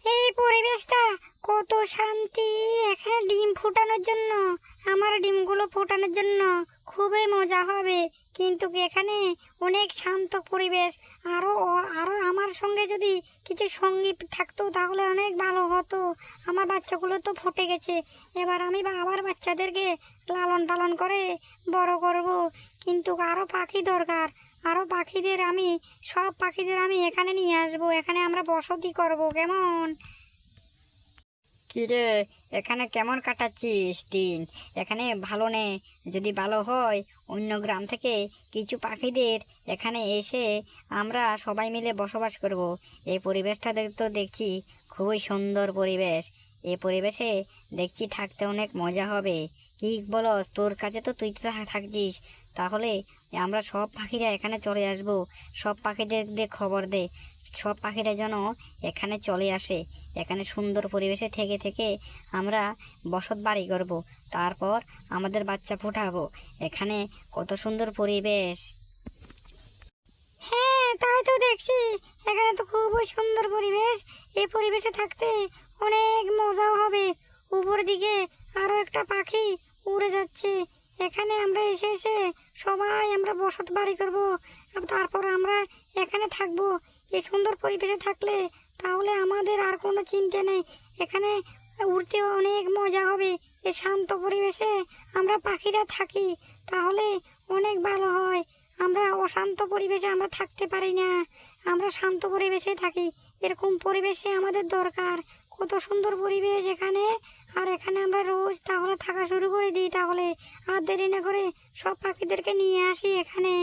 এই পরিবেশটা কত শান্তি! এখানে ডিম ফোটানোর জন্য, আমার ডিমগুলো ফোটানোর জন্য খুবই মজা হবে। কিন্তু এখানে অনেক শান্ত পরিবেশ। আরো আরো আমার সঙ্গে যদি কিছু সঙ্গী থাকতো তাহলে অনেক ভালো হতো। আমার বাচ্চাগুলো তো ফুটে গেছে, এবার আমি আবার বাচ্চাদেরকে লালন পালন করে বড় করব। কিন্তু আরো পাখি দরকার, আরো পাখিদের আমি সব পাখিদের আমি এখানে নিয়ে আসবো। এখানে আমরা বসতি করব, কেমন? কিরে, এখানে কেমন কাটাচ্ছিস দিন? এখানে ভালো নে? যদি ভালো হয় অন্য গ্রাম থেকে কিছু পাখিদের এখানে এসে আমরা সবাই মিলে বসবাস করব। এই পরিবেশটা তো দেখছি খুবই সুন্দর পরিবেশ। এই পরিবেশে দেখছি থাকতে অনেক মজা হবে। কি বলস? তোর কাছে তো তুই তো থাকছিস, তাহলে আমরা সব পাখিরা এখানে চলে আসব। সব পাখিদের খবর দে, সব পাখিরা যেন এখানে চলে আসে। এখানে সুন্দর পরিবেশে থেকে থেকে আমরা বসত বাড়ি করব, তারপর আমাদের বাচ্চা ফোটাবো। এখানে কত সুন্দর পরিবেশ! হ্যাঁ, তাই তো দেখছি। এখানে তো খুবই সুন্দর পরিবেশ। এই পরিবেশে থাকতে অনেক মজাও হবে। উপর দিকে আরো একটা পাখি উড়ে যাচ্ছে। এখানে আমরা এসে এসে সবাই আমরা বসত বাড়ি করব, তারপর আমরা এখানে থাকবো। এই সুন্দর পরিবেশে থাকলে তাহলে আমাদের আর কোনো চিন্তা নেই। এখানে উড়তেও অনেক মজা হবে। এই শান্ত পরিবেশে আমরা পাখিরা থাকি, তাহলে অনেক ভালো হয়। আমরা অশান্ত পরিবেশে আমরা থাকতে পারি না, আমরা শান্ত পরিবেশে থাকি। এরকম পরিবেশে আমাদের দরকার। কত সুন্দর পরিবেশ এখানে! আর এখানে আমরা রোজ তাহলে থাকা শুরু করে দিই। তাহলে আর দেরি না করে সব পাখিদেরকে নিয়ে আসি এখানে।